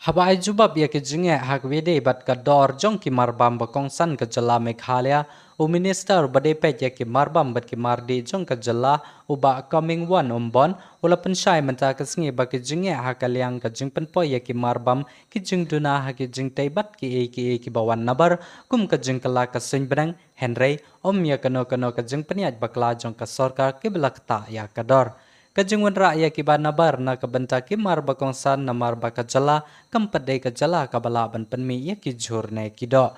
Habai jubab ya ke jinge hak wede bat ka dor jong ki marbam bakong san ke Jylla Meghalaya u minister bade pet ya ki marbam bat ki mardi jong ke Jylla uba coming one bon ula pensyai menta ke singi ba ke jinge hak aliang ke jing penpoy ya ki marbam ki jing duna hak ki jing taibat ki bawan nabar kum ke jing kala ke sing benang Henry om ya kano ke jing peniat bakla jong ke sorkar ki belakta ya ke dor Kajingwan raya ki banabar na kabanta ki marba kongsan na marba ka Jylla Kampadai ka Jylla Kaba ban Pynmih ya ki jurne ki do.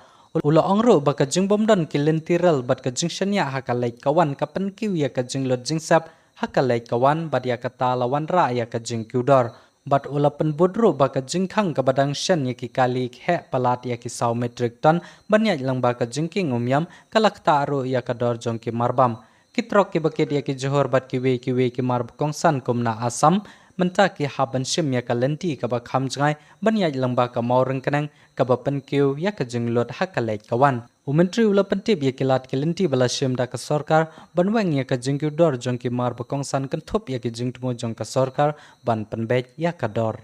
Ulo ongro ba kajing bomdon ki lintiral bat kajing shanya hakalai kawan kapan kiw ya kajing lot jingsap hakalai kawan bat ya kata lawan raya kajing kiudor. Bat ula penbudro ba kajing khang kabadang shen ya ki kali he palat ya ki saw metric ton banyaj lang ba kajing king umyam kalak taru ya kador jong ki marbam. Kitrok ki bakit ya ki Johor bat Kiwei ki marb kongsan kumna Asam menta ki haban shim ya ka lenti ka ba khamjngai banyaj lamba ka maureng kanang ka ba penkiu ya ka jinglot hakalai kawan umentri ula pentip ya kilat ki lenti bala shim da ka sorkar banwang ya ka jingkiu dor jong ki marb kongsan kan thop ya ki jingtmo jong ka sorkar ban penbej ya ka dor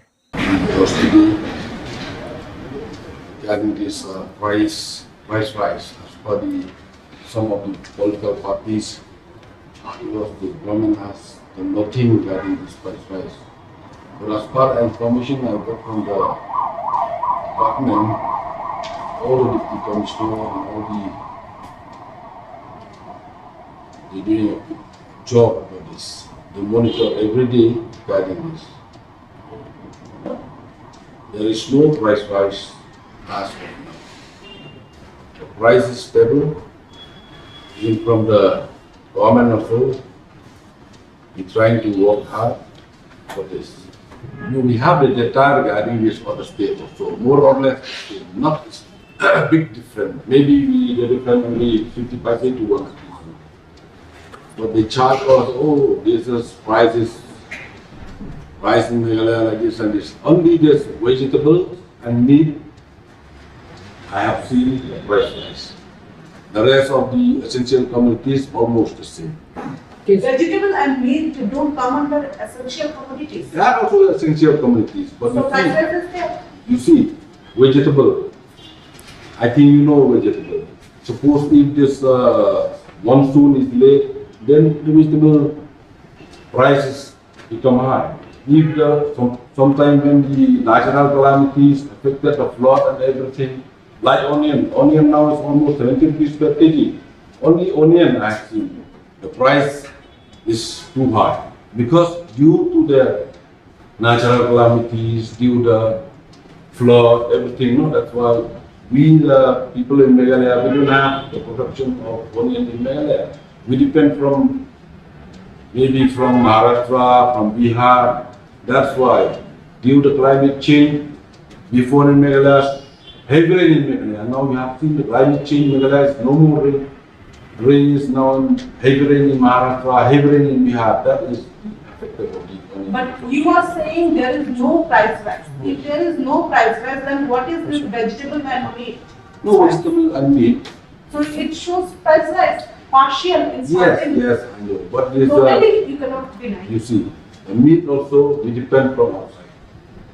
regarding this price rise as per some of the political parties. Because the government has done nothing regarding this price rise. But as per information I got from the department, all the deputy commissioner and all they're doing a good job about this. They monitor every day regarding this. There is no price rise as of now. The price is stable, even from the government also, we're trying to work hard for this. We have the data regarding this other state also, more or less, not a big difference. Maybe the difference only 50% to 1%. But they charge us, oh, this is prices rising like this and this. Only this vegetables and meat, I have seen the price rise. The rest of the essential commodities almost the same. Vegetable and meat don't come under essential commodities. They are also essential commodities, but so price rise is there. You see, vegetable. I think you know vegetable. Suppose if this monsoon is late, then the vegetable prices become high. If sometime when the natural calamities affected the flood and everything. Like onion now is almost 70 rupees per kg. Only onion I have seen. The price is too high because due to the natural calamities, due to the flood, everything. No, that's why we the people in Meghalaya, we don't have the production of onion in Meghalaya. We depend from maybe from Maharashtra, from Bihar. That's why due to climate change, before in Meghalaya. Heavy rain in Meghalaya. Now we have seen the climate change. Meghalaya is no more rain. Rain is now heavy rain in Maharashtra, heavy rain in Bihar. That is affected of the economy. But you are saying there is no price rise. If there is no price rise, then what is this vegetable and meat? No vegetable and meat. So it shows price rise, partial in certain. Yes, I know. But this, totally you cannot deny. You see, the meat also we depend from outside.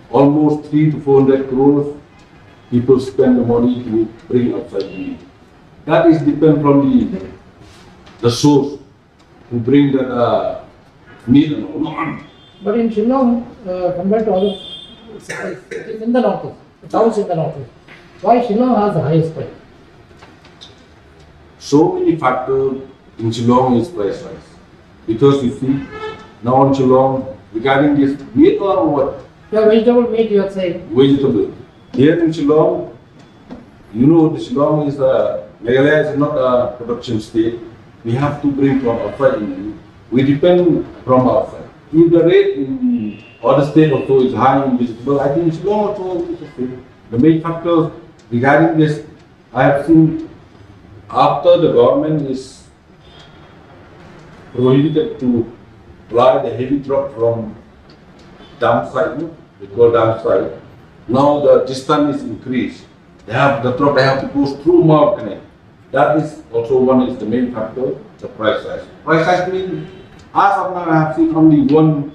Almost 300 to 400 crores. People spend the money to bring outside the meat. That is depend from the source who bring that meat and all. But in Shillong, compared to other cities, it is in the north, the towns in the north. Why Shillong has the highest price? So many factors in Shillong is price rise. Because you see, now in Shillong, regarding this meat or what? Yeah, vegetable meat you are saying. Vegetable. Here in Shillong, you know the Shillong is Meghalaya is not a production state. We have to bring from outside. We depend from outside. If the rate in other state also is high in vegetable, I think Shillong also is the same. The main factors regarding this, I have seen after the government is prohibited to fly the heavy truck from downside, we call downside. Now the distance is increased. They have the truck. They have to go through mountain. That is also one is the main factor. The price rise. Price rise means as of now I have seen only 1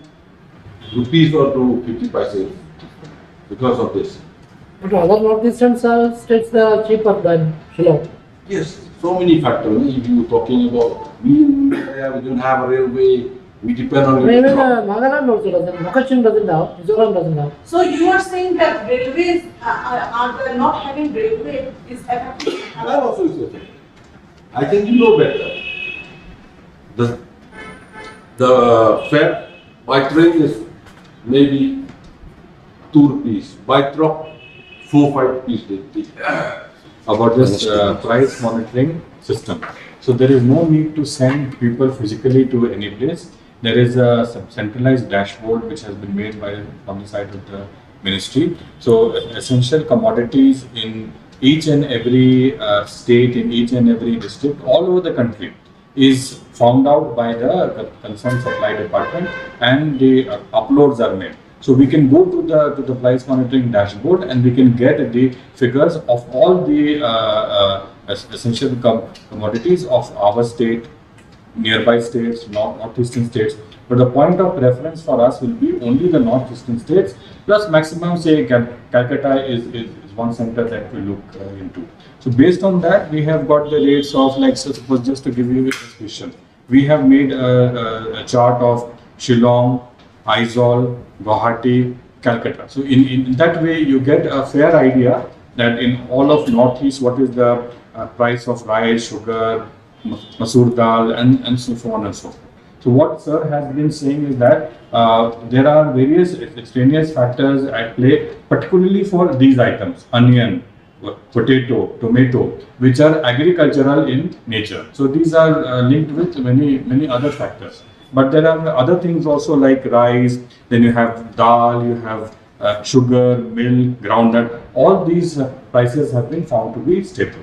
rupees or 2 50 paise because of this. But other northeastern states are cheaper than Shillong. Yes, so many factors. If you talking about we don't have a railway, we depend on Even it. Nagaland also doesn't, Makaching doesn't have, Mizoram doesn't have. So you are saying that railways are not having railway is affecting. That also is okay. I think you know better. The fare by train is maybe 2 rupees. By truck, 4-5 rupees they take. About this price monitoring system. So there is no need to send people physically to any place. There is a centralized dashboard which has been made on the side of the ministry. So essential commodities in each and every state, in each and every district, all over the country is found out by the concerned supply department, and the uploads are made. So we can go to the price monitoring dashboard and we can get the figures of all the essential commodities of our state, nearby states, northeastern states. But the point of reference for us will be only the northeastern states, plus maximum, say, Calcutta is one center that we look into. So based on that, we have got the rates of, like, so suppose, just to give you a illustration, we have made a chart of Shillong, Aizawl, Guwahati, Calcutta. So in that way, you get a fair idea that in all of Northeast, what is the price of rice, sugar, masoor dal, and so on and so forth. So what sir has been saying is that there are various extraneous factors at play, particularly for these items: onion, potato, tomato, which are agricultural in nature. So these are linked with many other factors. But there are other things also, like rice, then you have dal, you have sugar, milk, groundnut. All these prices have been found to be stable.